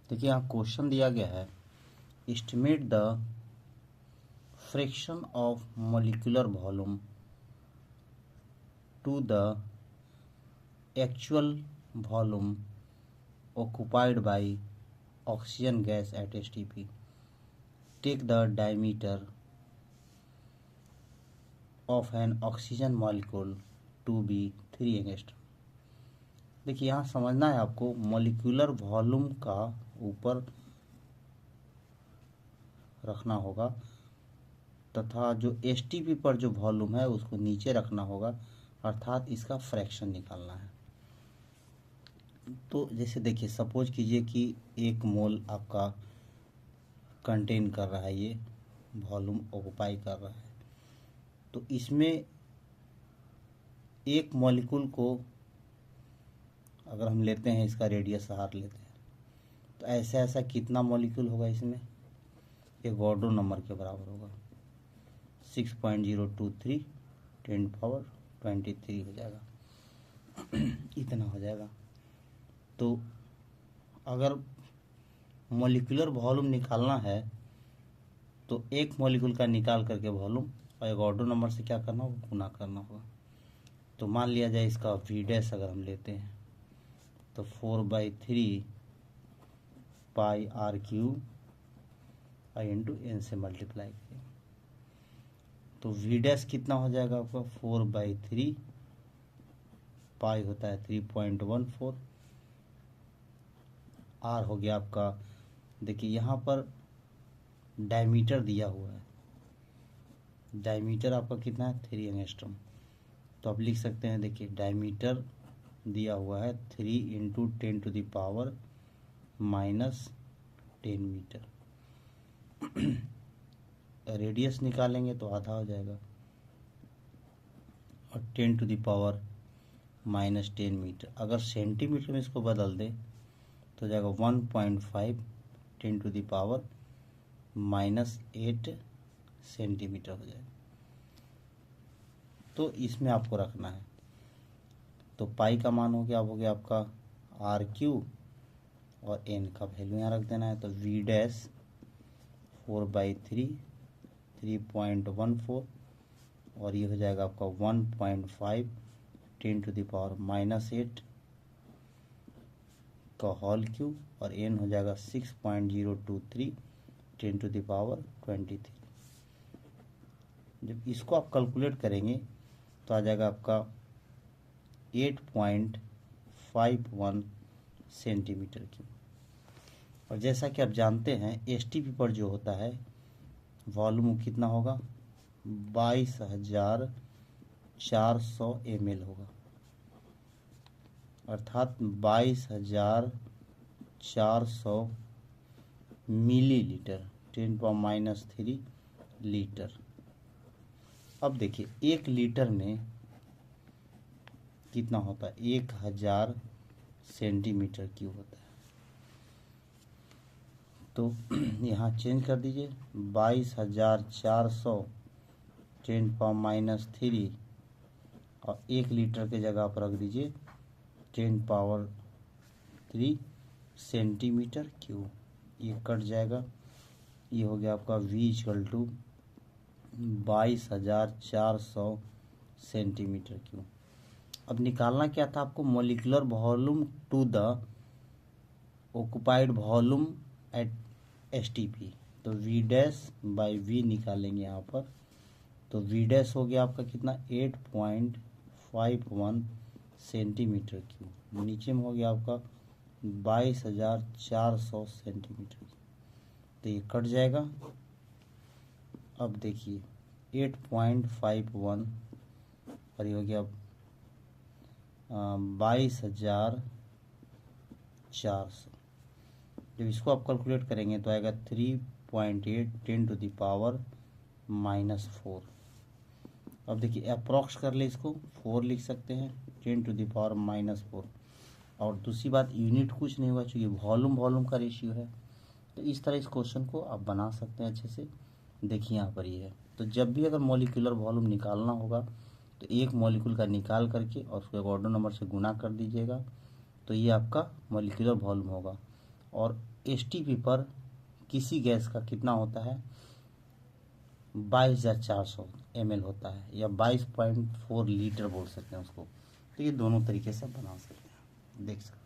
देखिए यहाँ क्वेश्चन दिया गया है, estimate the fraction of molecular volume to the actual volume occupied by oxygen gas at STP. Take the diameter of an oxygen molecule to be 3 angstrom. देखिए यहाँ समझना है आपको, मॉलिक्यूलर वॉल्यूम का ऊपर रखना होगा तथा जो STP पर जो वॉल्यूम है उसको नीचे रखना होगा, अर्थात इसका फ्रैक्शन निकालना है। तो जैसे देखिए, सपोज कीजिए कि 1 मोल आपका कंटेन कर रहा है, ये वॉल्यूम ऑक्युपाई कर रहा है, तो इसमें एक मॉलिक्यूल को अगर हम लेते हैं, इसका रेडियस R लेते हैं, तो ऐसा ऐसा कितना मॉलिक्यूल होगा इसमें, ये गॉर्डो नंबर के बराबर होगा, 6.023 10⁻23 हो जाएगा। इतना हो जाएगा। तो अगर मॉलिक्यूलर वॉल्यूम निकालना है तो एक मॉलिक्यूल का निकाल करके वॉल्यूम और एक ऑर्डर नंबर से क्या करना होगा, गुना करना होगा। तो मान लिया जाए इसका वी डैश अगर हम लेते हैं तो 4/3 pi r q i into n से मल्टीप्लाई करें तो वी डैश कितना हो जाएगा आपका, 4/3 पाई होता है 3.14, आर हो गया आपका, देखिए यहाँ पर डायमीटर दिया हुआ है, डायमीटर आपका कितना है 3 एंगस्ट्रॉम। तो आप लिख सकते हैं, देखिए डायमीटर दिया हुआ है 3 इंटू 10⁻⁻10 मीटर। रेडियस निकालेंगे तो आधा हो जाएगा और 10⁻⁻10 मीटर। अगर सेंटीमीटर में इसको बदल दे तो जाएगा 1.5 10⁻⁻8 सेंटीमीटर हो जाएगा। तो इसमें आपको रखना है, तो पाई का मान हो गया आपका RQ और N का वैल्यू यहाँ रख देना है। तो V डैश 4/3 3.14 और ये हो जाएगा आपका 1.5 10⁻⁻8 का होल क्यूब और N हो जाएगा 6.023 10⁻23। जब इसको आप कैलकुलेट करेंगे तो आ जाएगा आपका 8.51 सेंटीमीटर क्यूब। और जैसा कि आप जानते हैं STP पर जो होता है वॉल्यूम कितना होगा, 22,400 ml होगा, अर्थात 22,400 मिलीलीटर 10⁻³ लीटर। अब देखिए 1 लीटर में कितना होता है, 1000 सेंटीमीटर क्यूब होता है। तो यहाँ चेंज कर दीजिए, 22,400 10⁻³ और 1 लीटर के जगह पर रख दीजिए 10⁻³ सेंटीमीटर क्यूब। ये कट जाएगा, ये हो गया आपका V = 22,400 सेंटीमीटर क्यूब। अब निकालना क्या था आपको, molecular volume to the occupied volume at STP। तो V डैश बाई V निकालेंगे यहाँ पर, तो V डैश हो गया आपका कितना, 8.51 सेंटीमीटर क्यूब। नीचे में हो गया आपका 22,400 सेंटीमीटर। तो ये कट जाएगा। अब देखिए 8.51 और ये हो गया 22,400। जब इसको आप कैलकुलेट करेंगे तो आएगा 3.8 10⁻⁻4। अब देखिए अप्रॉक्स कर ले, इसको 4 लिख सकते हैं 10⁻⁻4। और दूसरी बात, यूनिट कुछ नहीं होगा चूँकि वॉल्यूम का रेशियो है। तो इस तरह इस क्वेश्चन को आप बना सकते हैं अच्छे से। देखिए यहाँ पर ये है, तो जब भी अगर मॉलिक्यूलर वॉल्यूम निकालना होगा तो एक मॉलिक्यूल का निकाल करके और उसको एक ऑर्डर नंबर से गुना कर दीजिएगा, तो ये आपका मॉलिक्यूलर वॉल्यूम होगा। और एसटीपी पर किसी गैस का कितना होता है, 22,400 ml होता है, या 22.4 लीटर बोल सकते हैं उसको। तो ये दोनों तरीके से बना सकते हैं, देख सकते हैं।